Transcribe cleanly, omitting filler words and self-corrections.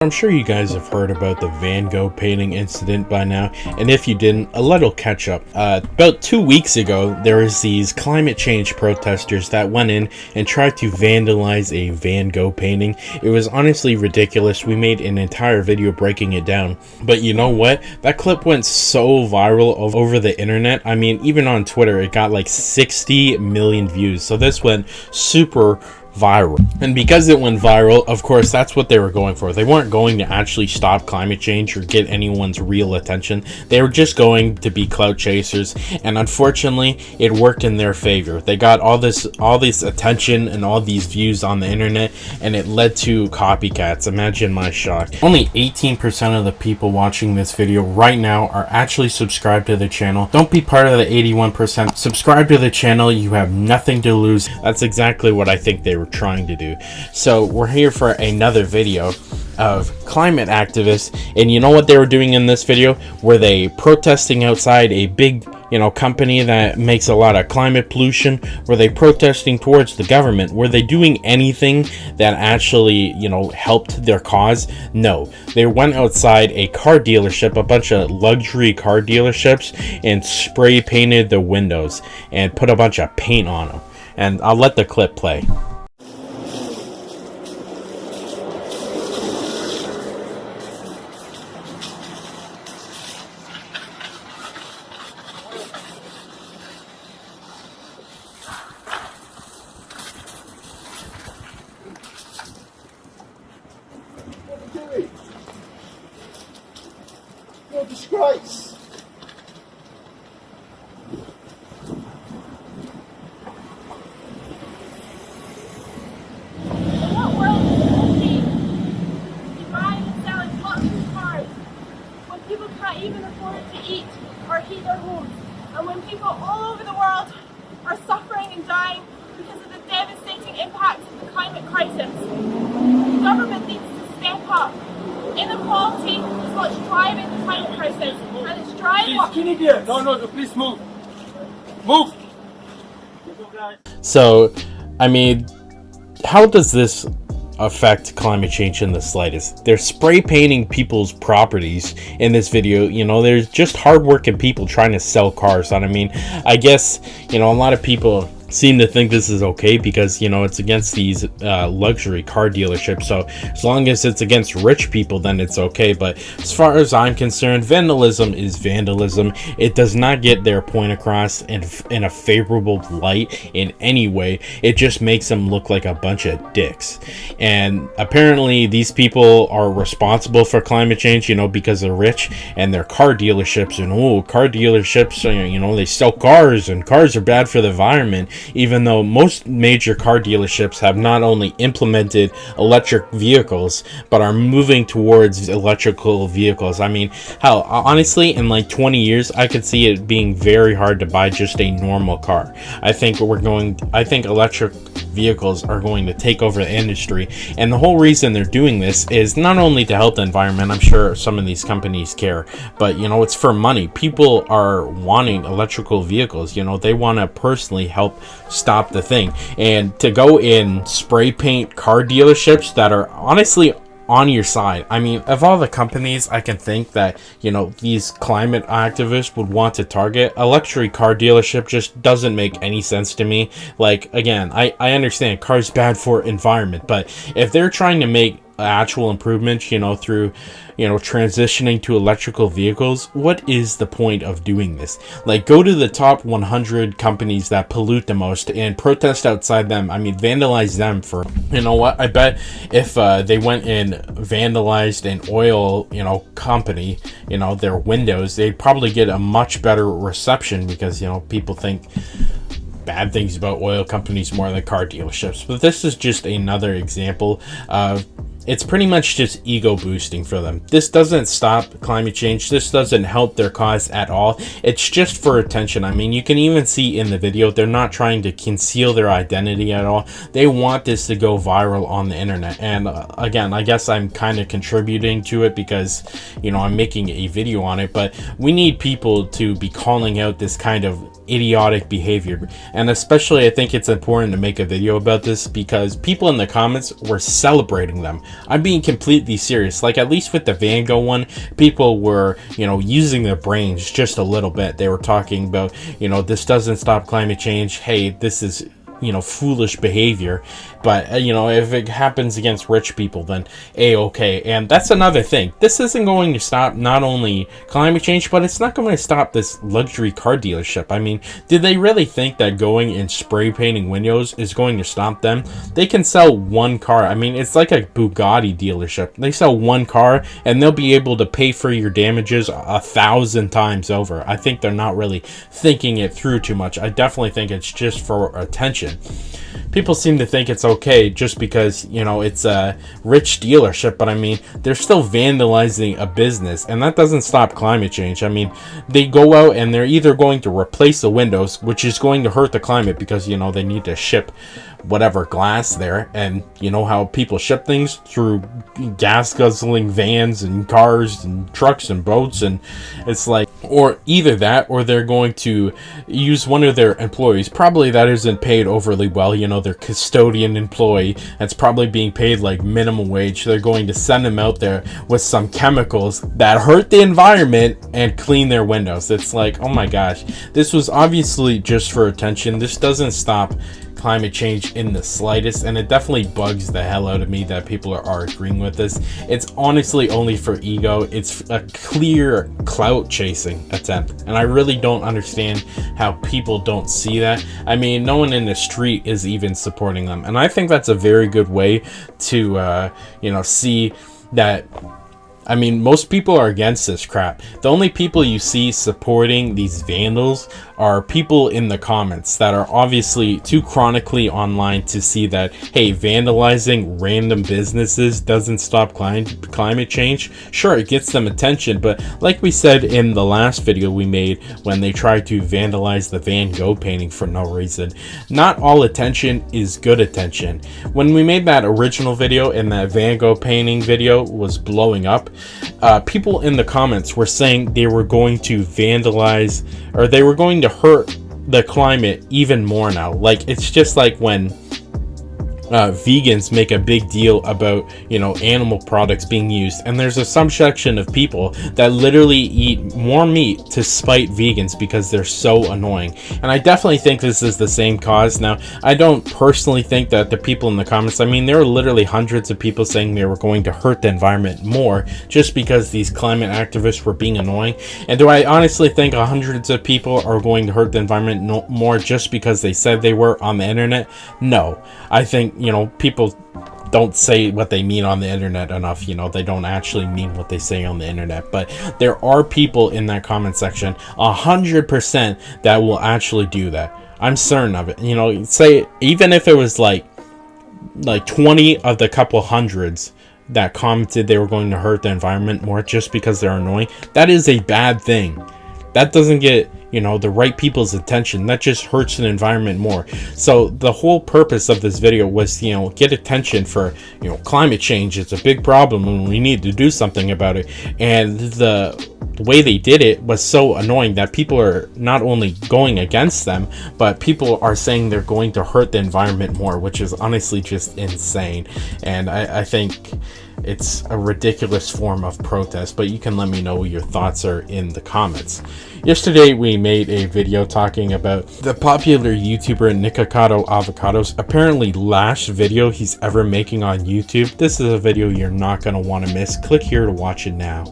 I'm sure you guys have heard about the Van Gogh painting incident by now, and if you didn't, a little catch up. About 2 weeks ago, there was these climate change protesters that went in and tried to vandalize a Van Gogh painting. It was honestly ridiculous. We made an entire video breaking it down. But you know what? That clip went so viral over the internet. I mean, even on Twitter, it got like 60 million views. So this went super viral. And because it went viral, of course, that's what they were going for. They weren't going to actually stop climate change or get anyone's real attention. They were just going to be clout chasers, and unfortunately it worked in their favor. They got all this attention and all these views on the internet, and it led to copycats. Imagine my shock. Only 18% of the people watching this video right now are actually subscribed to the channel. Don't be part of the 81%. Subscribe to the channel. You have nothing to lose. That's exactly what I think they were trying to do. So we're here for another video of climate activists, and you know what they were doing in this video? Were they protesting outside a big company that makes a lot of climate pollution? Were they protesting towards the government? Were they doing anything that actually helped their cause? No, they went outside a car dealership, a bunch of luxury car dealerships, and spray painted the windows and put a bunch of paint on them. And I'll let the clip play. You're a disgrace. In what world is this be? You're buying and selling luxury cars when people can't even afford to eat or heat their homes, and when people all over the world are suffering and dying because of the devastating impacts of the climate crisis. The government needs to step up. Inequality is what's driving the climate crisis, and it's driving what... No, please move. Move. So, I mean, how does this affect climate change in the slightest? They're spray painting people's properties in this video. There's just hardworking people trying to sell cars. And I mean, I guess, a lot of people seem to think this is okay because it's against these luxury car dealerships. So as long as it's against rich people, then it's okay. But as far as I'm concerned, vandalism is vandalism. It does not get their point across in a favorable light in any way. It just makes them look like a bunch of dicks. And apparently these people are responsible for climate change, because they're rich and they're car dealerships, and car dealerships, they sell cars, and cars are bad for the environment. Even though most major car dealerships have not only implemented electric vehicles, but are moving towards electrical vehicles. I mean, hell, honestly, in like 20 years, I could see it being very hard to buy just a normal car. I think electric vehicles are going to take over the industry, and the whole reason they're doing this is not only to help the environment. I'm sure some of these companies care, but it's for money. People are wanting electrical vehicles. They want to personally help stop the thing, and to go in spray paint car dealerships that are honestly on your side. I mean, of all the companies I can think that these climate activists would want to target, a luxury car dealership just doesn't make any sense to me. Like, again, I understand cars bad for environment, but if they're trying to make actual improvements through transitioning to electrical vehicles, what is the point of doing this? Like, go to the top 100 companies that pollute the most and protest outside them. I mean, vandalize them for, what, I bet if they went and vandalized an oil company, their windows, they'd probably get a much better reception, because people think bad things about oil companies more than car dealerships. But this is just another example of it's pretty much just ego boosting for them. This doesn't stop climate change. This doesn't help their cause at all. It's just for attention. I mean, you can even see in the video, they're not trying to conceal their identity at all. They want this to go viral on the internet. And again, I guess I'm kind of contributing to it because, I'm making a video on it. But we need people to be calling out this kind of idiotic behavior. And especially, I think it's important to make a video about this because people in the comments were celebrating them. I'm being completely serious. Like, at least with the Van Gogh one, people were, you know, using their brains just a little bit. They were talking about, you know, this doesn't stop climate change. Hey, this is, you know, foolish behavior. But you know, if it happens against rich people, then okay. And that's another thing. This isn't going to stop not only climate change, but it's not going to stop this luxury car dealership. I mean, did they really think that going and spray painting windows is going to stop them? They can sell one car. I mean, it's like a Bugatti dealership. They sell one car and they'll be able to pay for your damages 1,000 times over. I think they're not really thinking it through too much. I definitely think it's just for attention. People seem to think it's okay just because, you know, it's a rich dealership, but I mean, they're still vandalizing a business, and that doesn't stop climate change. I mean, they go out and they're either going to replace the windows, which is going to hurt the climate because, you know, they need to ship whatever glass there, and you know how people ship things through gas guzzling vans and cars and trucks and boats, and it's like, or either that or they're going to use one of their employees, probably that isn't paid overly well, you know, their custodian employee that's probably being paid like minimum wage. They're going to send them out there with some chemicals that hurt the environment and clean their windows. It's like, oh my gosh, this was obviously just for attention. This doesn't stop climate change in the slightest, and it definitely bugs the hell out of me that people are agreeing with this. It's honestly only for ego. It's a clear clout chasing attempt, and I really don't understand how people don't see that. I mean, no one in the street is even supporting them, and I think that's a very good way to you know, see that. I mean, most people are against this crap. The only people you see supporting these vandals are people in the comments that are obviously too chronically online to see that, hey, vandalizing random businesses doesn't stop climate change. Sure, it gets them attention, but like we said in the last video we made when they tried to vandalize the Van Gogh painting for no reason, not all attention is good attention. When we made that original video and that Van Gogh painting video was blowing up, people in the comments were saying they were going to vandalize, or they were going to hurt the climate even more now. Like, it's just like when vegans make a big deal about, you know, animal products being used, and there's a subsection of people that literally eat more meat to spite vegans because they're so annoying. And I definitely think this is the same cause. Now, I don't personally think that the people in the comments, I mean, there are literally hundreds of people saying they were going to hurt the environment more just because these climate activists were being annoying. And do I honestly think hundreds of people are going to hurt the environment more just because they said they were on the internet? No. I think, you know, people don't say what they mean on the internet enough. You know, they don't actually mean what they say on the internet. But there are people in that comment section 100% that will actually do that. I'm certain of it. You know, say even if it was like 20 of the couple hundreds that commented they were going to hurt the environment more just because they're annoying, that is a bad thing. That doesn't get, you know, the right people's attention. That just hurts the environment more. So the whole purpose of this video was, you know, get attention for, you know, climate change. It's a big problem and we need to do something about it. And the way they did it was so annoying that people are not only going against them, but people are saying they're going to hurt the environment more, which is honestly just insane. And I think it's a ridiculous form of protest, but you can let me know what your thoughts are in the comments. Yesterday we made a video talking about the popular YouTuber Nikocado Avocados' apparently last video he's ever making on YouTube. This is a video you're not going to want to miss. Click here to watch it now.